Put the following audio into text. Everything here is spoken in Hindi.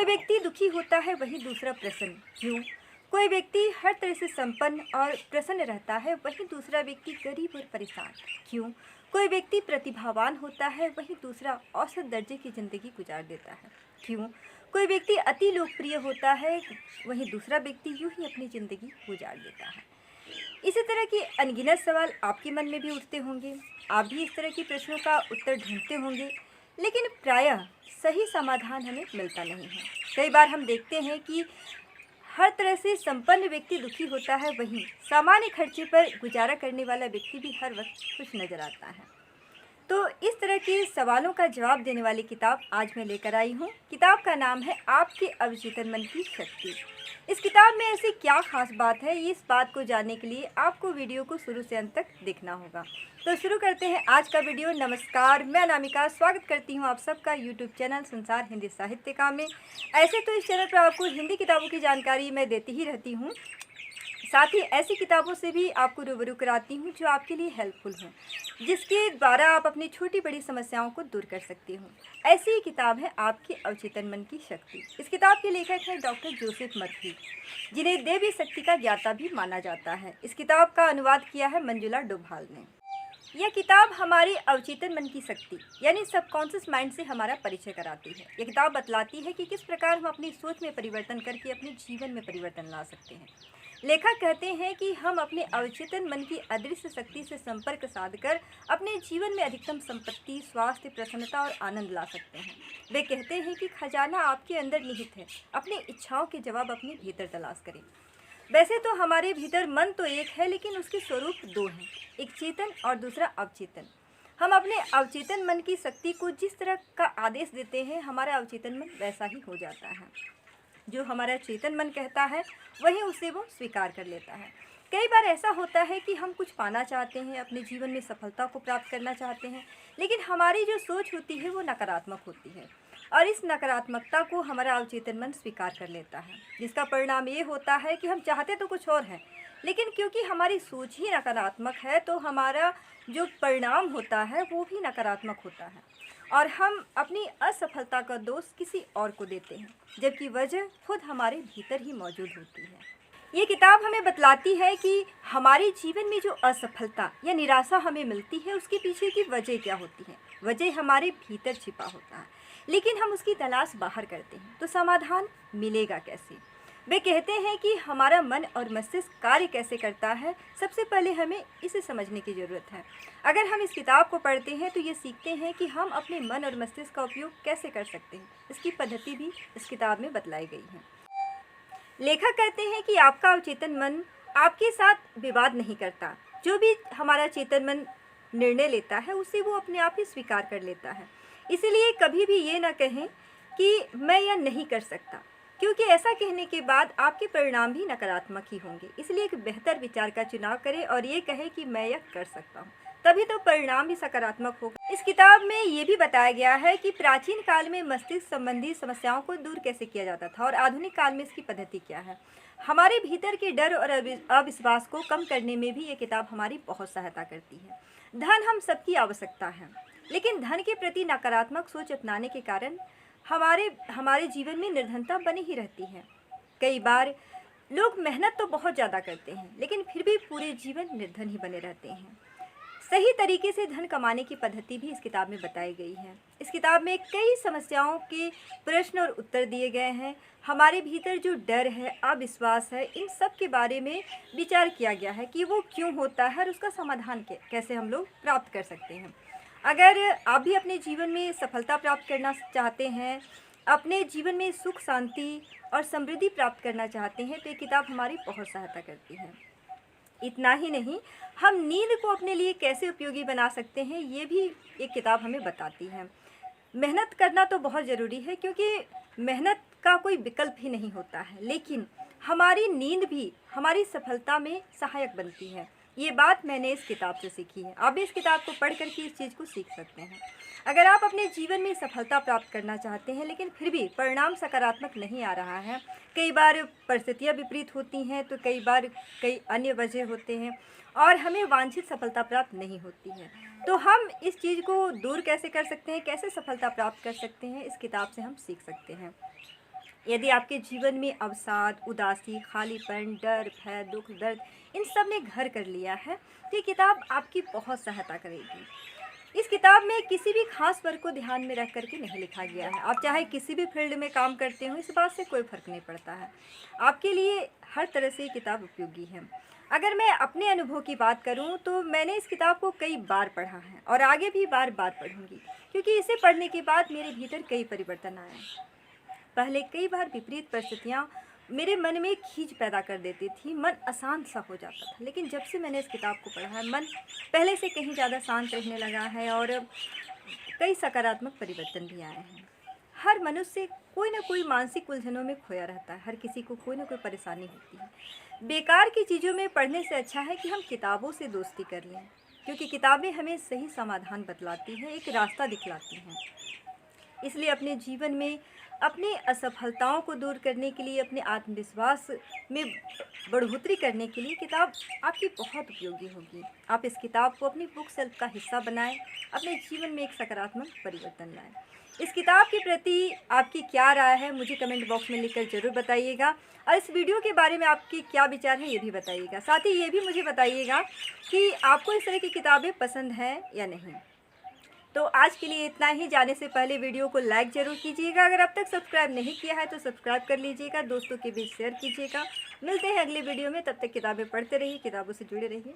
कोई व्यक्ति दुखी होता है वहीं दूसरा प्रसन्न, क्यों? कोई व्यक्ति हर तरह से संपन्न और प्रसन्न रहता है वहीं दूसरा व्यक्ति गरीब और परेशान, क्यों? कोई व्यक्ति प्रतिभावान होता है वहीं दूसरा औसत दर्जे की ज़िंदगी गुजार देता है, क्यों? कोई व्यक्ति अति लोकप्रिय होता है वहीं दूसरा व्यक्ति यूं ही अपनी ज़िंदगी गुजार देता है। इसी तरह के अनगिनत सवाल आपके मन में भी उठते होंगे। आप भी इस तरह के प्रश्नों का उत्तर ढूंढते होंगे, लेकिन प्रायः सही समाधान हमें मिलता नहीं है। कई बार हम देखते हैं कि हर तरह से संपन्न व्यक्ति दुखी होता है वहीं सामान्य खर्चे पर गुजारा करने वाला व्यक्ति भी हर वक्त खुश नज़र आता है। तो इस तरह के सवालों का जवाब देने वाली किताब आज मैं लेकर आई हूँ। किताब का नाम है आपके अवचेतन मन की शक्ति। इस किताब में ऐसी क्या खास बात है, इस बात को जानने के लिए आपको वीडियो को शुरू से अंत तक देखना होगा। तो शुरू करते हैं आज का वीडियो। नमस्कार, मैं अनामिका स्वागत करती हूँ आप सबका यूट्यूब चैनल संसार हिंदी साहित्यिका में। ऐसे तो इस चैनल पर आपको हिंदी किताबों की जानकारी मैं देती ही रहती हूँ, साथ ही ऐसी किताबों से भी आपको रूबरू कराती हूँ जो आपके लिए हेल्पफुल हों, जिसके द्वारा आप अपनी छोटी बड़ी समस्याओं को दूर कर सकते हो। ऐसी ही किताब है आपके अवचेतन मन की शक्ति। इस किताब के लेखक हैं डॉक्टर जोसेफ मर्फी, जिन्हें देवी शक्ति का ज्ञाता भी माना जाता है। इस किताब का अनुवाद किया है मंजुला डोभाल ने। यह किताब हमारी अवचेतन मन की शक्ति यानी सबकॉन्शियस माइंड से हमारा परिचय कराती है। यह किताब बतलाती है कि किस प्रकार हम अपनी सोच में परिवर्तन करके अपने जीवन में परिवर्तन ला सकते हैं। लेखक कहते हैं कि हम अपने अवचेतन मन की अदृश्य शक्ति से संपर्क साधकर अपने जीवन में अधिकतम संपत्ति, स्वास्थ्य, प्रसन्नता और आनंद ला सकते हैं। वे कहते हैं कि खजाना आपके अंदर निहित है, अपनी इच्छाओं के जवाब अपने भीतर तलाश करें। वैसे तो हमारे भीतर मन तो एक है, लेकिन उसके स्वरूप दो हैं, एक चेतन और दूसरा अवचेतन। हम अपने अवचेतन मन की शक्ति को जिस तरह का आदेश देते हैं, हमारा अवचेतन मन वैसा ही हो जाता है। जो हमारा चेतन मन कहता है वही उसे वो स्वीकार कर लेता है। कई बार ऐसा होता है कि हम कुछ पाना चाहते हैं, अपने जीवन में सफलता को प्राप्त करना चाहते हैं, लेकिन हमारी जो सोच होती है वो नकारात्मक होती है और इस नकारात्मकता को हमारा अवचेतन मन स्वीकार कर लेता है, जिसका परिणाम ये होता है कि हम चाहते तो कुछ और हैं, लेकिन क्योंकि हमारी सोच ही नकारात्मक है तो हमारा जो परिणाम होता है वो भी नकारात्मक होता है और हम अपनी असफलता का दोष किसी और को देते हैं, जबकि वजह खुद हमारे भीतर ही मौजूद होती है। ये किताब हमें बतलाती है कि हमारे जीवन में जो असफलता या निराशा हमें मिलती है उसके पीछे की वजह क्या होती है। वजह हमारे भीतर छिपा होता है, लेकिन हम उसकी तलाश बाहर करते हैं, तो समाधान मिलेगा कैसे? वे कहते हैं कि हमारा मन और मस्तिष्क कार्य कैसे करता है, सबसे पहले हमें इसे समझने की ज़रूरत है। अगर हम इस किताब को पढ़ते हैं तो ये सीखते हैं कि हम अपने मन और मस्तिष्क का उपयोग कैसे कर सकते हैं। इसकी पद्धति भी इस किताब में बतलाई गई है। लेखक कहते हैं कि आपका अवचेतन मन आपके साथ विवाद नहीं करता। जो भी हमारा चेतन मन निर्णय लेता है उसे वो अपने आप ही स्वीकार कर लेता है। इसीलिए कभी भी ये ना कहें कि मैं यह नहीं कर सकता, क्योंकि ऐसा कहने के बाद आपके परिणाम भी नकारात्मक ही होंगे। इसलिए एक बेहतर विचार का चुनाव करें और ये कहें कि मैं यह कर सकता हूँ, तभी तो परिणाम भी सकारात्मक होगा। इस किताब में ये भी बताया गया है कि प्राचीन काल में मस्तिष्क संबंधी समस्याओं को दूर कैसे किया जाता था और आधुनिक काल में इसकी पद्धति क्या है। हमारे भीतर के डर और अविश्वास को कम करने में भी ये किताब हमारी बहुत सहायता करती है। धन हम सबकी आवश्यकता है, लेकिन धन के प्रति नकारात्मक सोच अपनाने के कारण हमारे जीवन में निर्धनता बनी ही रहती है। कई बार लोग मेहनत तो बहुत ज़्यादा करते हैं, लेकिन फिर भी पूरे जीवन निर्धन ही बने रहते हैं। सही तरीके से धन कमाने की पद्धति भी इस किताब में बताई गई है। इस किताब में कई समस्याओं के प्रश्न और उत्तर दिए गए हैं। हमारे भीतर जो डर है, अविश्वास है, इन सब के बारे में विचार किया गया है कि वो क्यों होता है और उसका समाधान कैसे हम लोग प्राप्त कर सकते हैं। अगर आप भी अपने जीवन में सफलता प्राप्त करना चाहते हैं, अपने जीवन में सुख, शांति और समृद्धि प्राप्त करना चाहते हैं, तो ये किताब हमारी बहुत सहायता करती है। इतना ही नहीं, हम नींद को अपने लिए कैसे उपयोगी बना सकते हैं, ये भी एक किताब हमें बताती है। मेहनत करना तो बहुत ज़रूरी है, क्योंकि मेहनत का कोई विकल्प ही नहीं होता है, लेकिन हमारी नींद भी हमारी सफलता में सहायक बनती है। ये बात मैंने इस किताब से सीखी है। आप भी इस किताब को पढ़ करके इस चीज़ को सीख सकते हैं। अगर आप अपने जीवन में सफलता प्राप्त करना चाहते हैं, लेकिन फिर भी परिणाम सकारात्मक नहीं आ रहा है, कई बार परिस्थितियाँ विपरीत होती हैं, तो कई बार कई अन्य वजह होते हैं और हमें वांछित सफलता प्राप्त नहीं होती है, तो हम इस चीज़ को दूर कैसे कर सकते हैं, कैसे सफलता प्राप्त कर सकते हैं, इस किताब से हम सीख सकते हैं। यदि आपके जीवन में अवसाद, उदासी, खालीपन, डर, भय, दुख, दर्द इन सब ने घर कर लिया है तो ये किताब आपकी बहुत सहायता करेगी। इस किताब में किसी भी खास वर्ग को ध्यान में रख करके नहीं लिखा गया है। आप चाहे किसी भी फील्ड में काम करते हो, इस बात से कोई फ़र्क नहीं पड़ता है। आपके लिए हर तरह से ये किताब उपयोगी है। अगर मैं अपने अनुभव की बात करूं तो मैंने इस किताब को कई बार पढ़ा है और आगे भी बार बार पढ़ूंगी, क्योंकि इसे पढ़ने के बाद मेरे भीतर कई परिवर्तन आए। पहले कई बार विपरीत परिस्थितियाँ मेरे मन में खींच पैदा कर देती थी, मन अशांत सा हो जाता था। लेकिन जब से मैंने इस किताब को पढ़ा है, मन पहले से कहीं ज़्यादा शांत रहने लगा है और कई सकारात्मक परिवर्तन भी आए हैं। हर मनुष्य कोई ना कोई मानसिक उलझनों में खोया रहता है, हर किसी को कोई ना कोई परेशानी होती है। बेकार की चीज़ों में पढ़ने से अच्छा है कि हम किताबों से दोस्ती कर लें, क्योंकि किताबें हमें सही समाधान बतलाती हैं, एक रास्ता दिखलाती हैं। इसलिए अपने जीवन में अपनी असफलताओं को दूर करने के लिए, अपने आत्मविश्वास में बढ़ोतरी करने के लिए किताब आपकी बहुत उपयोगी होगी। आप इस किताब को अपनी बुक सेल्फ का हिस्सा बनाएं, अपने जीवन में एक सकारात्मक परिवर्तन लाएं। इस किताब के प्रति आपकी क्या राय है मुझे कमेंट बॉक्स में लिखकर ज़रूर बताइएगा, और इस वीडियो के बारे में आपके क्या विचार हैं ये भी बताइएगा। साथ ही ये भी मुझे बताइएगा कि आपको इस तरह की किताबें पसंद हैं या नहीं। तो आज के लिए इतना ही। जाने से पहले वीडियो को लाइक ज़रूर कीजिएगा। अगर अब तक सब्सक्राइब नहीं किया है तो सब्सक्राइब कर लीजिएगा, दोस्तों के बीच शेयर कीजिएगा। मिलते हैं अगले वीडियो में, तब तक किताबें पढ़ते रहिए, किताबों से जुड़े रहिए।